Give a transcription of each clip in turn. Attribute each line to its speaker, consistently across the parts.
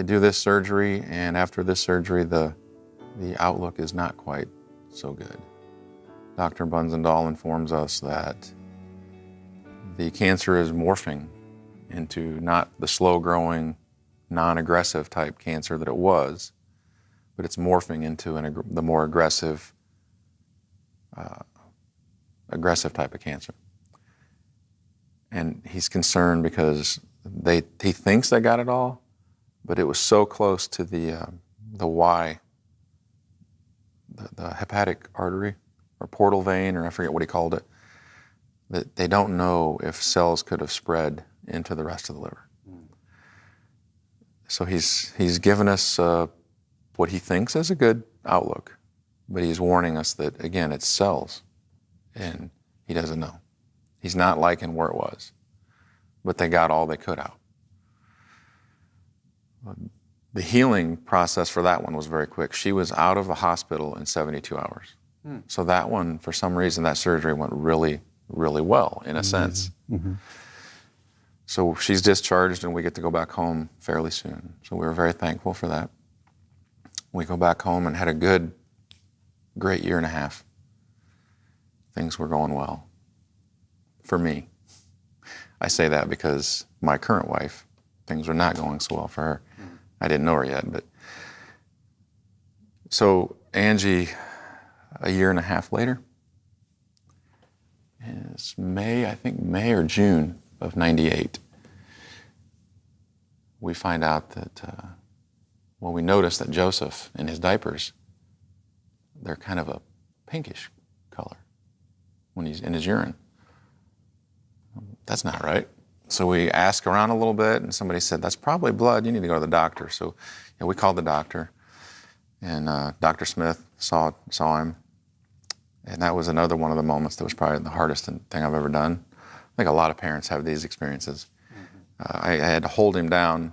Speaker 1: they do this surgery, and after this surgery, the outlook is not quite so good. Dr. Bunzendahl informs us that the cancer is morphing into not the slow-growing, non-aggressive type cancer that it was, but it's morphing into the more aggressive type of cancer. And he's concerned because he thinks they got it all, but it was so close to the hepatic artery or portal vein, or I forget what he called it, that they don't know if cells could have spread into the rest of the liver. So he's given us what he thinks is a good outlook, but he's warning us that, again, it's cells, and he doesn't know. He's not liking where it was, but they got all they could out. The healing process for that one was very quick. She was out of the hospital in 72 hours. So that one, for some reason, that surgery went really, really well, in a sense.
Speaker 2: Mm-hmm.
Speaker 1: So she's discharged, and we get to go back home fairly soon. So we were very thankful for that. We go back home and had a great year and a half. Things were going well for me. I say that because my current wife, things were not going so well for her. I didn't know her yet, but so Angie, a year and a half later, is May or June of '98, we find out that, we notice that Joseph, in his diapers, they're kind of a pinkish color when he's in his urine. That's not right. So we asked around a little bit, and somebody said, that's probably blood. You need to go to the doctor. So we called the doctor, and Dr. Smith saw him. And that was another one of the moments that was probably the hardest thing I've ever done. I think a lot of parents have these experiences. I had to hold him down.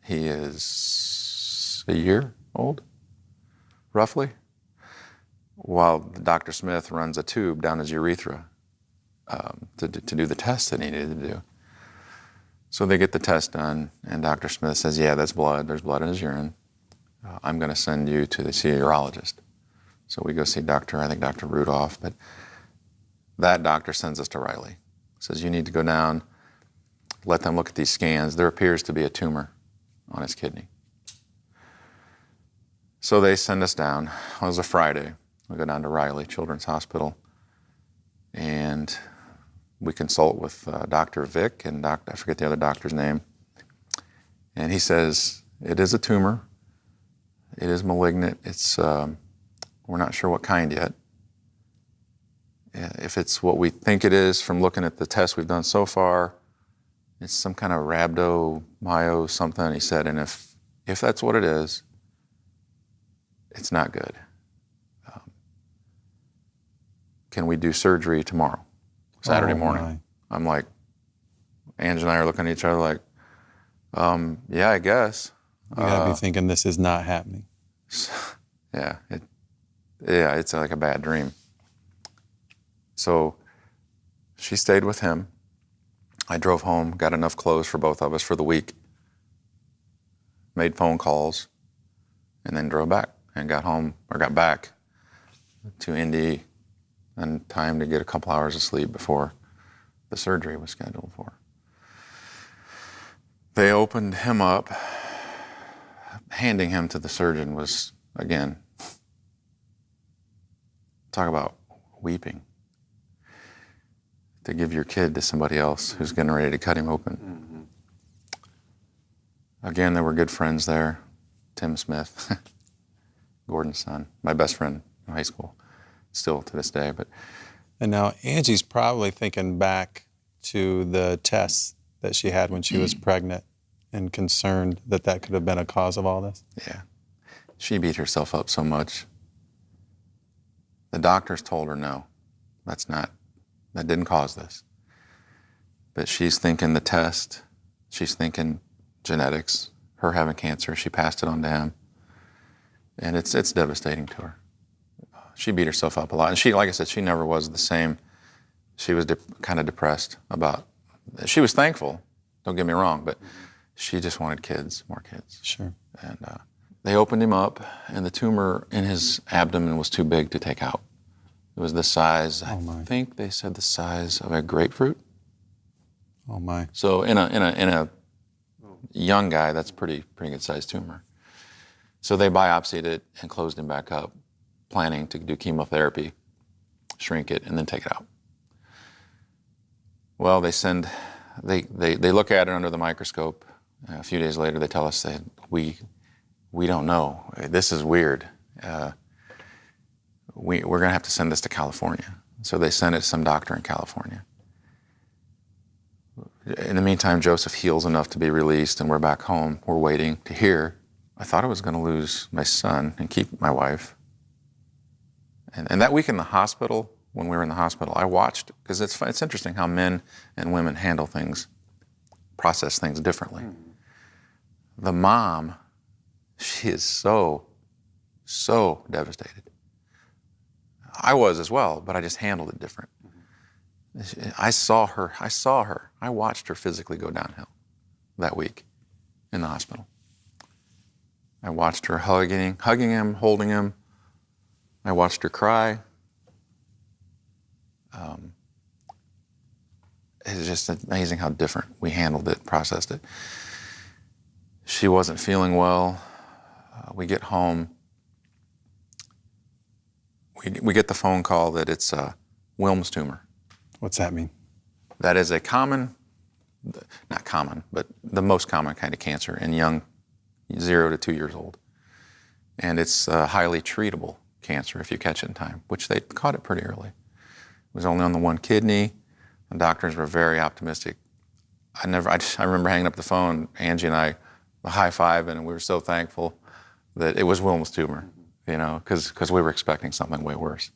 Speaker 1: He is a year old, roughly, while Dr. Smith runs a tube down his urethra to do the test that he needed to do. So they get the test done, and Dr. Smith says, yeah, that's blood. There's blood in his urine. I'm going to send you to see a urologist. So we go see Dr. Rudolph, but that doctor sends us to Riley. Says, you need to go down, let them look at these scans. There appears to be a tumor on his kidney. So they send us down. It was a Friday. We go down to Riley Children's Hospital, and we consult with Dr. Vick and I forget the other doctor's name. And he says, it is a tumor. It is malignant. It's we're not sure what kind yet. If it's what we think it is from looking at the tests we've done so far, it's some kind of rhabdomyo something, he said, and if that's what it is, it's not good. Can we do surgery tomorrow, Saturday morning?
Speaker 2: My.
Speaker 1: I'm like, Ange and I are looking at each other like, yeah, I guess.
Speaker 2: You gotta be thinking this is not happening.
Speaker 1: Yeah, it's like a bad dream. So she stayed with him. I drove home, got enough clothes for both of us for the week, made phone calls, and then drove back and got back to Indy in time to get a couple hours of sleep before the surgery was scheduled for. They opened him up. Handing him to the surgeon was, again, talk about weeping. To give your kid to somebody else who's getting ready to cut him open. Again, there were good friends there. Tim Smith, Gordon's son, my best friend in high school, still to this day.
Speaker 2: And now Angie's probably thinking back to the tests that she had when she was pregnant and concerned that could have been a cause of all this.
Speaker 1: Yeah. She beat herself up so much. The doctors told her, no, that didn't cause this. But she's thinking the test, she's thinking genetics, her having cancer, she passed it on to him. And it's devastating to her. She beat herself up a lot. And she, like I said, she never was the same. She was kind of depressed about, she was thankful, don't get me wrong, but She just wanted kids, more kids.
Speaker 2: Sure.
Speaker 1: And they opened him up, and the tumor in his abdomen was too big to take out. It was the size, I think they said the size of a grapefruit.
Speaker 2: Oh my.
Speaker 1: So in a young guy, that's pretty good sized tumor. So they biopsied it and closed him back up, planning to do chemotherapy, shrink it, and then take it out. Well, they look at it under the microscope. A few days later, they tell us that we don't know. This is weird. We're going to have to send this to California. So they sent it to some doctor in California. In the meantime, Joseph heals enough to be released, and we're back home. We're waiting to hear. I thought I was going to lose my son and keep my wife. And that week in the hospital, when we were in the hospital, I watched, because it's interesting how men and women handle things, process things differently. The mom, she is so devastated. I was as well, but I just handled it different. I saw her. I watched her physically go downhill that week in the hospital. I watched her hugging him, holding him. I watched her cry. It's just amazing how different we handled it, processed it. She wasn't feeling well. We get home. We get the phone call that it's a Wilms tumor.
Speaker 2: What's that mean?
Speaker 1: That is a common, not common, but the most common kind of cancer in young 0 to 2 years old. And it's a highly treatable cancer if you catch it in time, which they caught it pretty early. It was only on the one kidney. The doctors were very optimistic. I remember hanging up the phone, Angie and I, high-fiving, and we were so thankful that it was Wilms tumor, because we were expecting something way worse.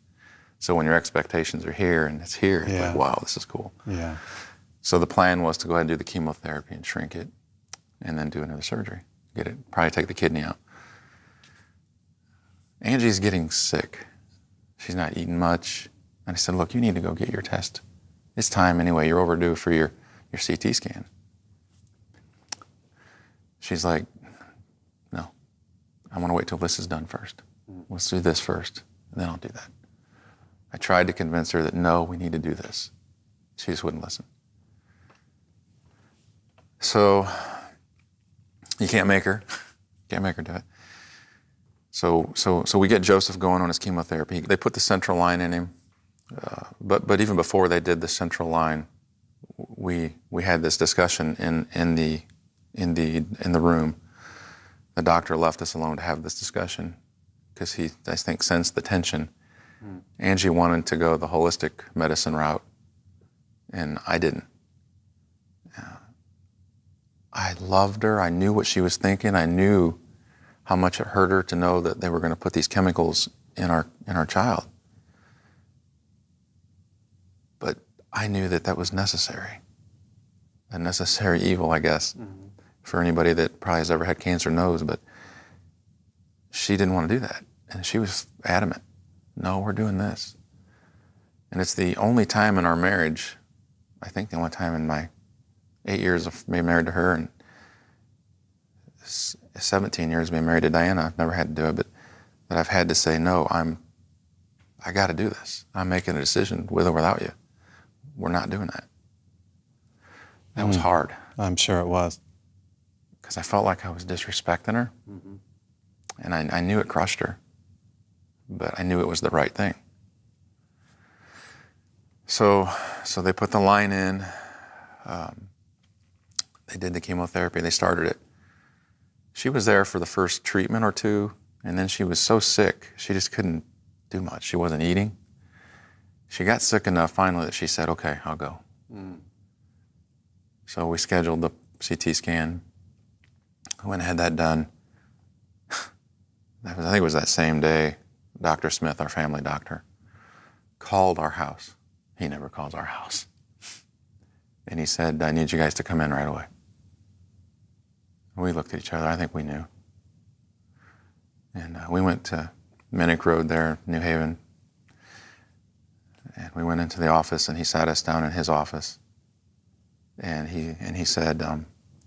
Speaker 1: So when your expectations are here and it's here, it's like, wow, this is cool.
Speaker 2: Yeah.
Speaker 1: So the plan was to go ahead and do the chemotherapy and shrink it, and then do another surgery, probably take the kidney out. Angie's getting sick. She's not eating much. And I said, look, you need to go get your test. It's time anyway. You're overdue for your CT scan. She's like, no, I want to wait till this is done first. Let's do this first, and then I'll do that. I tried to convince her that, no, we need to do this. She just wouldn't listen. So you can't make her do it. So we get Joseph going on his chemotherapy. They put the central line in him, but even before they did the central line, we had this discussion in the room. The doctor left us alone to have this discussion because he, I think, sensed the tension. Angie wanted to go the holistic medicine route, and I didn't. I loved her. I knew what she was thinking. I knew how much it hurt her to know that they were going to put these chemicals in our child. But I knew that was necessary. A necessary evil, I guess, for anybody that probably has ever had cancer knows, but she didn't want to do that. And she was adamant. No, we're doing this. And it's the only time in our marriage, I think the only time in my 8 years of being married to her and 17 years being married to Diana, I've never had to do it, but that I've had to say, no, I got to do this. I'm making a decision with or without you. We're not doing that. That was hard.
Speaker 2: I'm sure it was.
Speaker 1: Because I felt like I was disrespecting her. And I knew it crushed her. But I knew it was the right thing. So they put the line in. They did the chemotherapy. They started it. She was there for the first treatment or two, and then she was so sick, she just couldn't do much. She wasn't eating. She got sick enough finally that she said, okay, I'll go. So we scheduled the CT scan. I went and had that done. I think it was that same day, Dr. Smith, our family doctor, called our house. He never calls our house. And he said, I need you guys to come in right away. We looked at each other. I think we knew. And we went to Minnick Road there, New Haven. And we went into the office, and he sat us down in his office. And he said,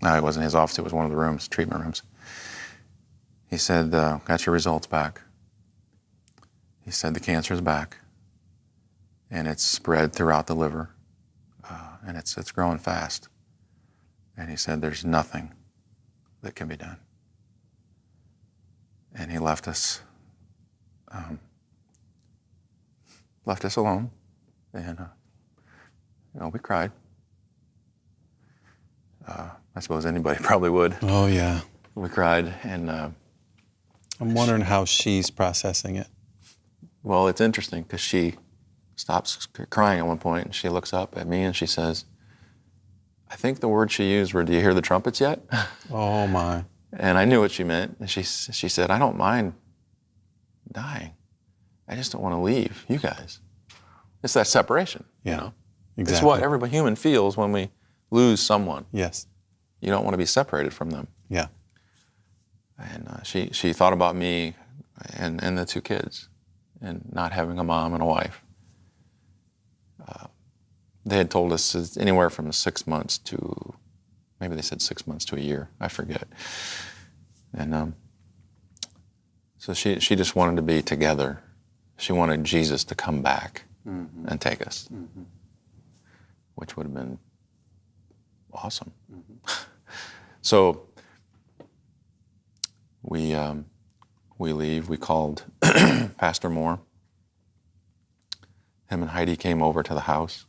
Speaker 1: No, it wasn't his office. It was one of the rooms, treatment rooms. He said, got your results back. He said, the cancer is back, and it's spread throughout the liver, and it's growing fast. And he said, there's nothing that can be done. And he left us alone, and we cried. I suppose anybody probably would.
Speaker 2: Oh, yeah.
Speaker 1: We cried, and
Speaker 2: I'm wondering how she's processing it.
Speaker 1: well, it's interesting because she stops crying at one point, and she looks up at me and she says, I think the word she used were, do you hear the trumpets yet?
Speaker 2: Oh, my.
Speaker 1: And I knew what she meant. And she said, I don't mind dying. I just don't want to leave you guys. It's that separation.
Speaker 2: Yeah,
Speaker 1: You know?
Speaker 2: exactly.
Speaker 1: It's what every human feels when we lose someone.
Speaker 2: Yes.
Speaker 1: You don't want to be separated from them.
Speaker 2: Yeah.
Speaker 1: And she thought about me and the two kids and not having a mom and a wife. They had told us it's anywhere from 6 months to, maybe they said 6 months to a year. I forget. And so she just wanted to be together. She wanted Jesus to come back and take us, which would have been awesome. So we leave. We called Pastor Moore. Him and Heidi came over to the house.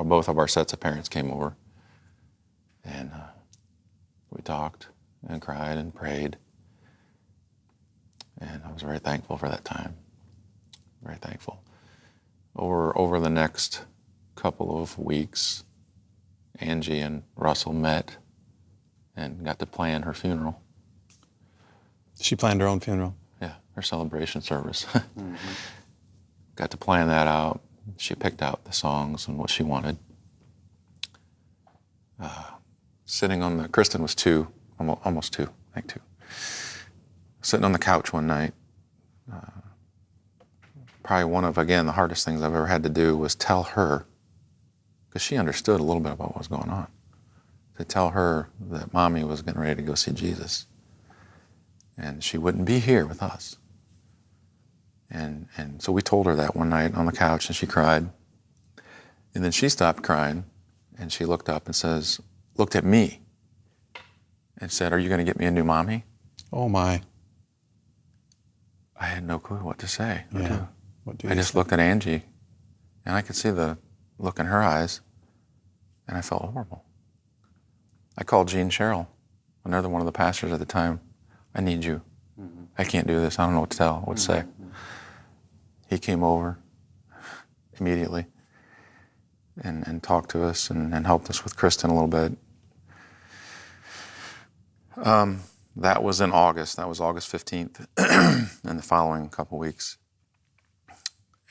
Speaker 1: Both of our sets of parents came over, and we talked and cried and prayed. And I was very thankful for that time. Very thankful. Over the next couple of weeks, Angie and Russell met and got to plan her funeral.
Speaker 2: She planned her own funeral.
Speaker 1: Yeah, her celebration service. Got to plan that out. She picked out the songs and what she wanted. Sitting on Kristen was almost two, I think two. Sitting on the couch one night, probably one of, again, the hardest things I've ever had to do was tell her, because she understood a little bit about what was going on, to tell her that Mommy was getting ready to go see Jesus. And she wouldn't be here with us. And so we told her that one night on the couch, and she cried. And then she stopped crying, and she looked up and looked at me and said, are you going to get me a new mommy?
Speaker 2: Oh, my.
Speaker 1: I had no clue what to say.
Speaker 2: Yeah.
Speaker 1: I just looked at Angie, and I could see the look in her eyes, and I felt horrible. I called Gene Sherrill, another one of the pastors at the time. I need you. I can't do this. I don't know what to say. He came over immediately and talked to us and helped us with Kristen a little bit. That was in August. That was August 15th. And the following couple weeks,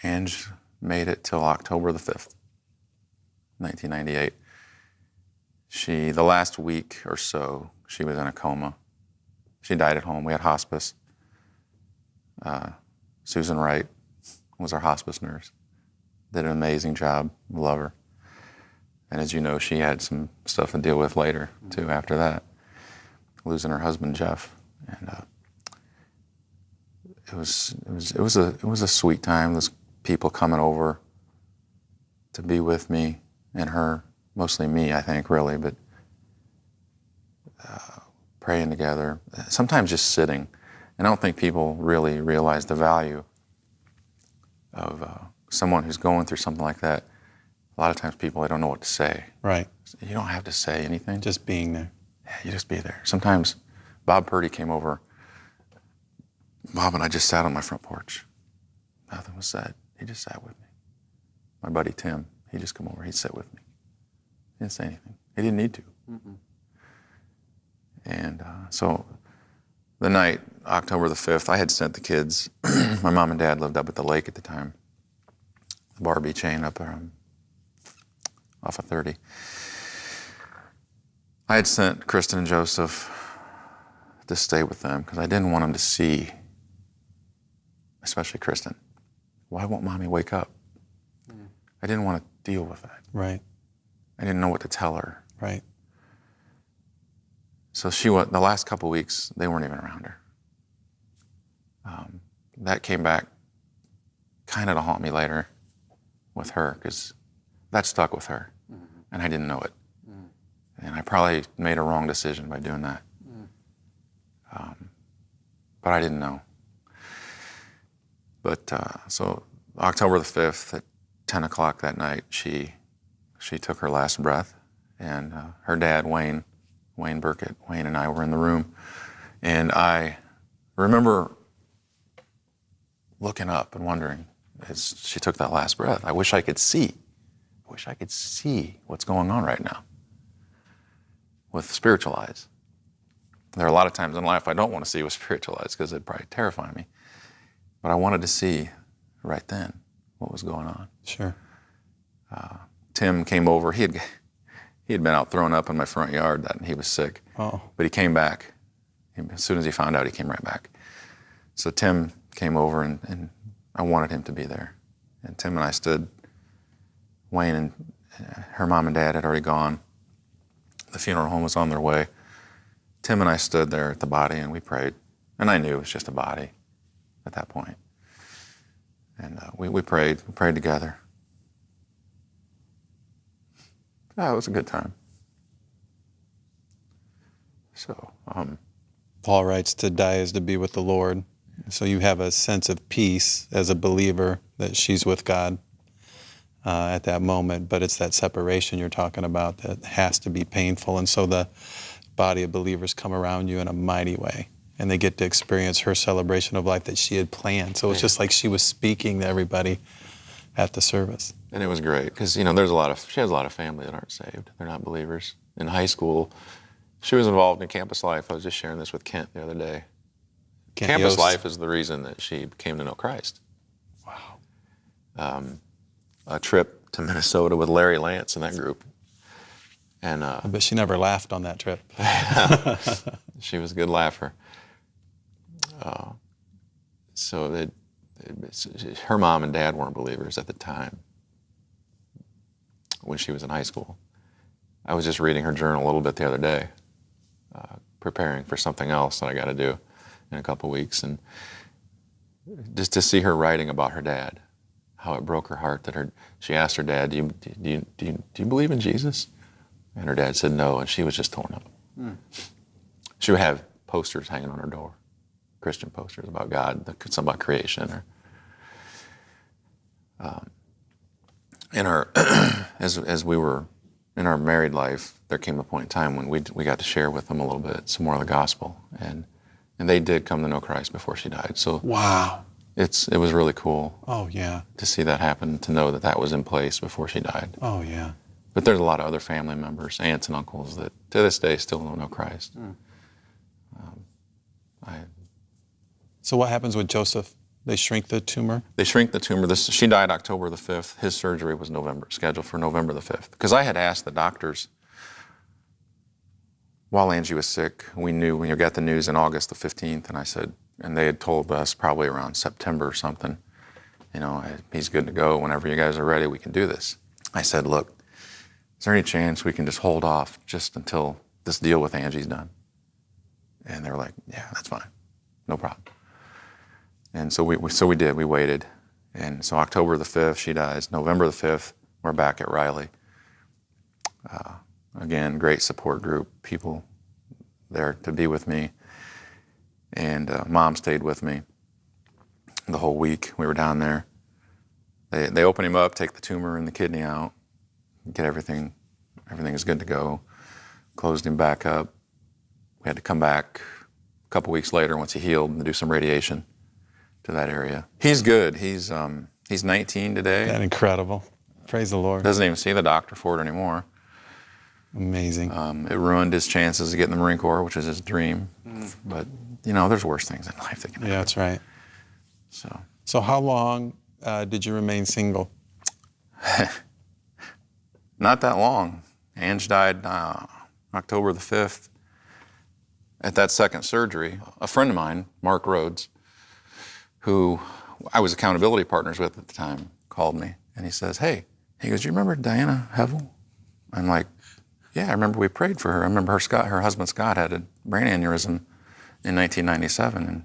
Speaker 1: Ange made it till October the 5th, 1998. The last week or so, she was in a coma. She died at home. We had hospice. Susan Wright was our hospice nurse. Did an amazing job. Love her. And as you know, she had some stuff to deal with later too. After that, losing her husband Jeff, and it was a sweet time. Those people coming over to be with me and her, mostly me, I think, really, but praying together. Sometimes just sitting. And I don't think people really realize the value of someone who's going through something like that. A lot of times people, they don't know what to say.
Speaker 2: Right.
Speaker 1: You don't have to say anything.
Speaker 2: Just being there.
Speaker 1: Yeah, you just be there. Sometimes Bob Purdy came over. Bob and I just sat on my front porch. Nothing was said. He just sat with me. My buddy Tim, he'd just come over. He'd sit with me. He didn't say anything. He didn't need to. And so the night, October the 5th, I had sent the kids. My mom and dad lived up at the lake at the time. The Barbie chain up off of 30. I had sent Kristen and Joseph to stay with them because I didn't want them to see, especially Kristen, why won't Mommy wake up? I didn't want to deal with that.
Speaker 2: Right.
Speaker 1: I didn't know what to tell her.
Speaker 2: Right.
Speaker 1: So the last couple of weeks, they weren't even around her. That came back kind of to haunt me later with her, because that stuck with her, and I didn't know it. And I probably made a wrong decision by doing that. But I didn't know. But so October the 5th at 10 o'clock that night, she took her last breath, and her dad, Wayne Burkett, Wayne and I were in the room, and I remember looking up and wondering, as she took that last breath, I wish I could see what's going on right now with spiritual eyes. There are a lot of times in life I don't want to see with spiritual eyes because it'd probably terrify me. But I wanted to see right then what was going on.
Speaker 2: Sure.
Speaker 1: Tim came over. He had been out throwing up in my front yard, and he was sick.
Speaker 2: Oh.
Speaker 1: But he came back. As soon as he found out, he came right back. So Tim came over, and I wanted him to be there. And Tim and I stood. Wayne and her mom and dad had already gone. The funeral home was on their way. Tim and I stood there at the body, and we prayed. And I knew it was just a body at that point. And we prayed. We prayed together. It was a good time. So,
Speaker 2: Paul writes, to die is to be with the Lord. So you have a sense of peace as a believer that she's with God at that moment, but it's that separation you're talking about that has to be painful. And so the body of believers come around you in a mighty way, and they get to experience her celebration of life that she had planned. So it's just like she was speaking to everybody at the service. And
Speaker 1: it was great because, she has a lot of family that aren't saved. They're not believers. In high school, she was involved in campus life. I was just sharing this with Kent the other day. Campus life is the reason that she came to know Christ.
Speaker 2: Wow.
Speaker 1: A trip to Minnesota with Larry Lance and that group. And
Speaker 2: I bet she never laughed on that trip.
Speaker 1: She was a good laugher. So her mom and dad weren't believers at the time when she was in high school. I was just reading her journal a little bit the other day, preparing for something else that I got to do in a couple weeks, and just to see her writing about her dad, how it broke her heart that she asked her dad, do you believe in Jesus? And her dad said no, and she was just torn up. She would have posters hanging on her door, Christian posters about God, something about creation. In our, as we were in our married life, there came a point in time when we got to share with them a little bit, some more of the gospel, and they did come to know Christ before she died. So
Speaker 2: wow,
Speaker 1: it was really cool.
Speaker 2: Oh yeah,
Speaker 1: to see that happen, to know that was in place before she died.
Speaker 2: Oh yeah.
Speaker 1: But there's a lot of other family members, aunts and uncles, that to this day still don't know Christ.
Speaker 2: So what happens with Joseph? They shrink the tumor?
Speaker 1: They shrink the tumor. She died October the 5th. His surgery was scheduled for November the 5th. Because I had asked the doctors, while Angie was sick, we knew when you got the news in August the 15th, and I said, and they had told us probably around September or something, he's good to go. Whenever you guys are ready, we can do this. I said, look, is there any chance we can just hold off just until this deal with Angie's done? And they were like, yeah, that's fine. No problem. And so we did. We waited. And so October the 5th, she dies. November the 5th, we're back at Riley. Again, great support group, people there to be with me. And Mom stayed with me the whole week. We were down there. They open him up, take the tumor and the kidney out, get everything is good to go. Closed him back up. We had to come back a couple weeks later once he healed and do some radiation to that area. He's good. He's 19 today.
Speaker 2: That's incredible. Praise the Lord.
Speaker 1: Doesn't even see the doctor for it anymore.
Speaker 2: Amazing.
Speaker 1: It ruined his chances of getting the Marine Corps, which is his dream. But, there's worse things in life that can happen.
Speaker 2: Yeah, that's right.
Speaker 1: So
Speaker 2: how long did you remain single?
Speaker 1: Not that long. Ange died October the 5th. At that second surgery, a friend of mine, Mark Rhodes, who I was accountability partners with at the time, called me. And he says, hey, he goes, do you remember Diana Hevel? I'm like, Yeah, I remember we prayed for her. I remember her husband Scott had a brain aneurysm in 1997, and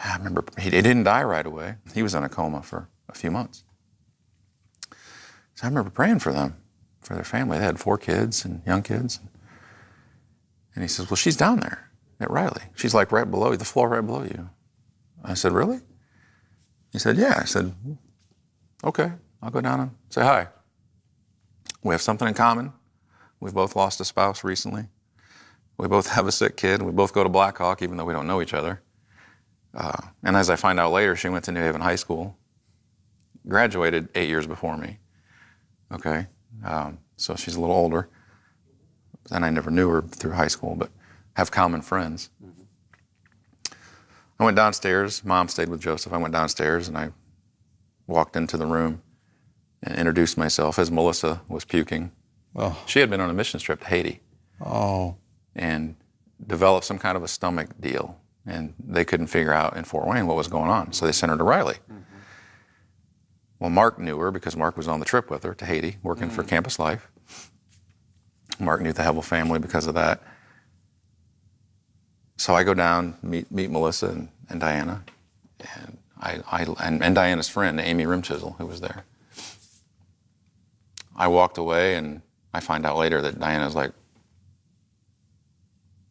Speaker 1: I remember he didn't die right away. He was in a coma for a few months. So I remember praying for them, for their family. They had 4 kids and young kids. And he says, well, she's down there at Riley. She's like right below you, the floor right below you. I said, really? He said, yeah. I said, okay, I'll go down and say hi. We have something in common. We've both lost a spouse recently. We both have a sick kid. We both go to Blackhawk, even though we don't know each other. And as I find out later, she went to New Haven High School, graduated 8 years before me. Okay, so she's a little older. And I never knew her through high school, but have common friends. Mm-hmm. I went downstairs. Mom stayed with Joseph. I went downstairs and I walked into the room and introduced myself as Melissa was puking.
Speaker 2: Oh.
Speaker 1: She had been on a mission trip to Haiti.
Speaker 2: Oh.
Speaker 1: And developed some kind of a stomach deal. And they couldn't figure out in Fort Wayne what was going on. So they sent her to Riley. Mm-hmm. Well, Mark knew her because Mark was on the trip with her to Haiti, working for Campus Life. Mark knew the Hebel family because of that. So I go down, meet Melissa and Diana, and Diana's friend, Amy Rimchisel, who was there. I walked away, and I find out later that Diana's like,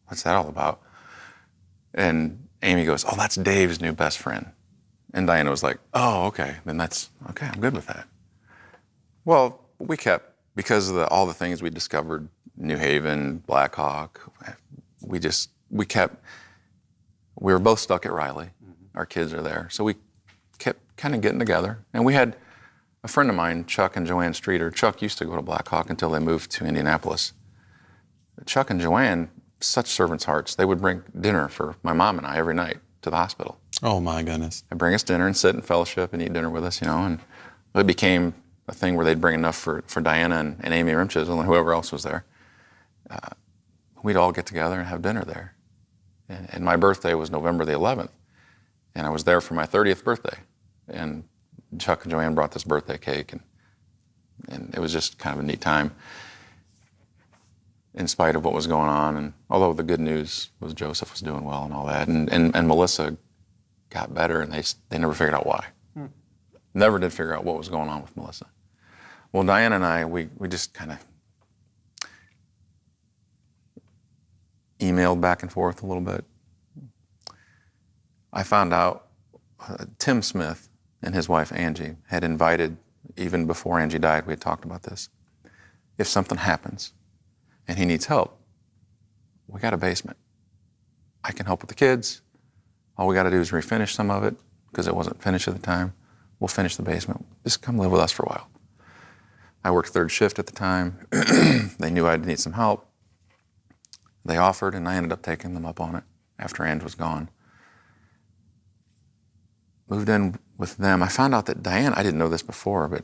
Speaker 1: what's that all about? And Amy goes, oh, that's Dave's new best friend. And Diana was like, oh, okay, then that's, okay, I'm good with that. Well, we kept, because of all the things we discovered, New Haven, Blackhawk, we were both stuck at Riley. Mm-hmm. Our kids are there. So we kept kind of getting together. And we had a friend of mine, Chuck and Joanne Streeter. Chuck used to go to Blackhawk until they moved to Indianapolis. Chuck and Joanne, such servants' hearts, they would bring dinner for my mom and I every night to the hospital.
Speaker 2: Oh, my goodness.
Speaker 1: They'd bring us dinner and sit and fellowship and eat dinner with us, and it became a thing where they'd bring enough for Diana and Amy Rimchisel and whoever else was there. We'd all get together and have dinner there. And my birthday was November the 11th, and I was there for my 30th birthday. And Chuck and Joanne brought this birthday cake, and it was just kind of a neat time in spite of what was going on. And although the good news was Joseph was doing well and all that, and Melissa got better, and they never figured out why. Never did figure out what was going on with Melissa. Well, Diana and I, we just kind of emailed back and forth a little bit. I found out Tim Smith and his wife Angie had invited, even before Angie died, we had talked about this. If something happens and he needs help, we got a basement. I can help with the kids. All we got to do is refinish some of it because it wasn't finished at the time. We'll finish the basement. Just come live with us for a while. I worked third shift at the time. They knew I'd need some help. They offered, and I ended up taking them up on it after Ange was gone. Moved in with them. I found out that Diana, I didn't know this before, but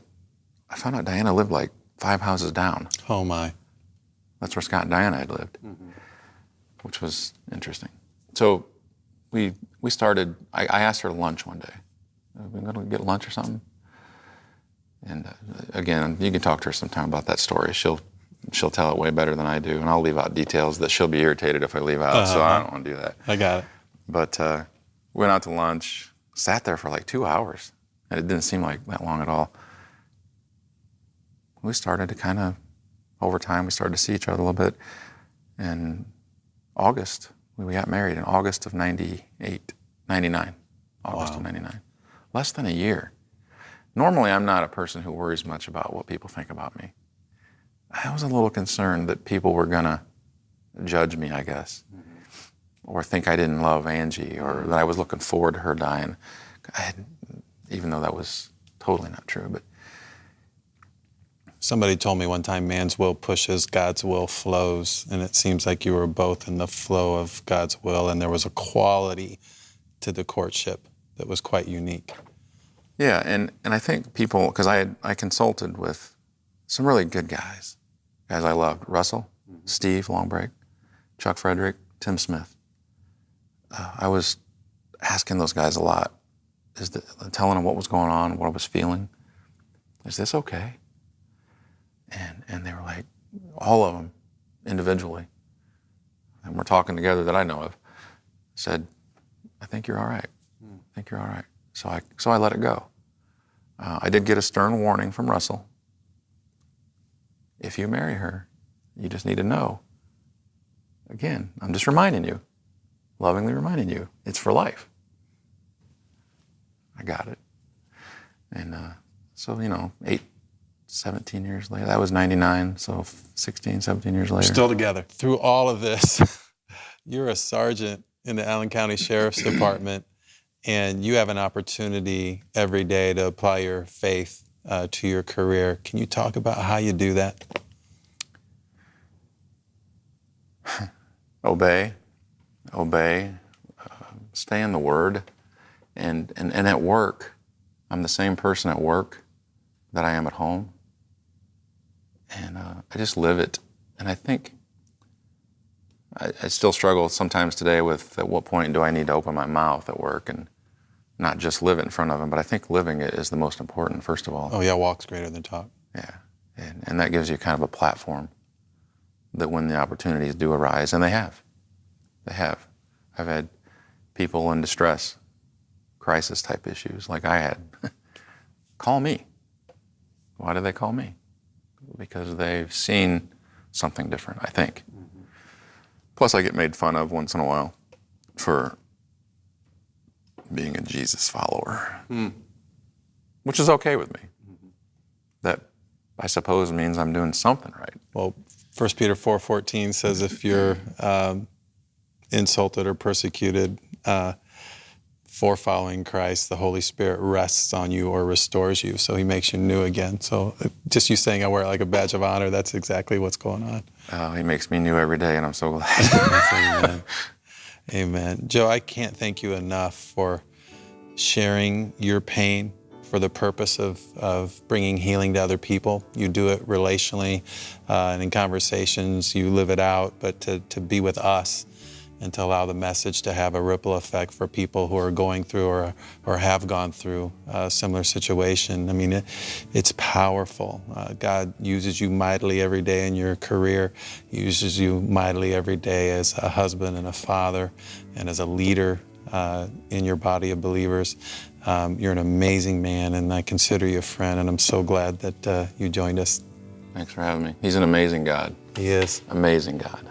Speaker 1: I found out Diana lived like 5 houses down.
Speaker 2: Oh, my.
Speaker 1: That's where Scott and Diana had lived, which was interesting. So we started, I asked her to lunch one day. We're going to get lunch or something? And again, you can talk to her sometime about that story. She'll tell it way better than I do, and I'll leave out details that she'll be irritated if I leave out, so I don't want to do that.
Speaker 2: I got it.
Speaker 1: But went out to lunch, sat there for like 2 hours, and it didn't seem like that long at all. We started to kind of, over time, we started to see each other a little bit. In August, we got married in August of 99. August of 99. Less than a year. Normally, I'm not a person who worries much about what people think about me. I was a little concerned that people were going to judge me, I guess, or think I didn't love Angie, or that I was looking forward to her dying, even though that was totally not true. But
Speaker 2: somebody told me one time, man's will pushes, God's will flows, and it seems like you were both in the flow of God's will, and there was a quality to the courtship that was quite unique.
Speaker 1: Yeah, and I think people, because I consulted with some really good guys I loved. Russell, Steve Longbreak, Chuck Frederick, Tim Smith. I was asking those guys a lot, telling them what was going on, what I was feeling. Is this okay? And they were like, all of them individually, and we're talking together that I know of, said, I think you're all right. I think you're all right. So I let it go. I did get a stern warning from Russell. If you marry her, you just need to know. Again, I'm just reminding you, lovingly reminding you, it's for life. I got it. And so, 17 years later, that was 99, so 16, 17 years later.
Speaker 2: Still together. Through all of this, you're a sergeant in the Allen County Sheriff's Department, and you have an opportunity every day to apply your faith to your career. Can you talk about how you do that?
Speaker 1: Obey, stay in the Word, and at work, I'm the same person at work that I am at home, and I just live it. And I think I still struggle sometimes today with at what point do I need to open my mouth at work and not just live it in front of them, but I think living it is the most important, first of all.
Speaker 2: Oh yeah, walk's greater than talk.
Speaker 1: Yeah, and that gives you kind of a platform that when the opportunities do arise, and they have. I've had people in distress, crisis type issues like I had, call me. Why do they call me? Because they've seen something different, I think. Mm-hmm. Plus I get made fun of once in a while for being a Jesus follower, which is okay with me. Mm-hmm. That, I suppose, means I'm doing something right.
Speaker 2: Well, 1 Peter 4:14 says if you're insulted or persecuted for following Christ, the Holy Spirit rests on you or restores you, so he makes you new again. So just you saying I wear it like a badge of honor, that's exactly what's going on.
Speaker 1: He makes me new every day, and I'm so glad.
Speaker 2: Amen. Amen. Joe, I can't thank you enough for sharing your pain for the purpose of bringing healing to other people. You do it relationally and in conversations, you live it out, but to be with us and to allow the message to have a ripple effect for people who are going through or have gone through a similar situation. I mean, it's powerful. God uses you mightily every day in your career. He uses you mightily every day as a husband and a father and as a leader in your body of believers. You're an amazing man, and I consider you a friend, and I'm so glad that you joined us.
Speaker 1: Thanks for having me. He's an amazing God.
Speaker 2: He is.
Speaker 1: Amazing God.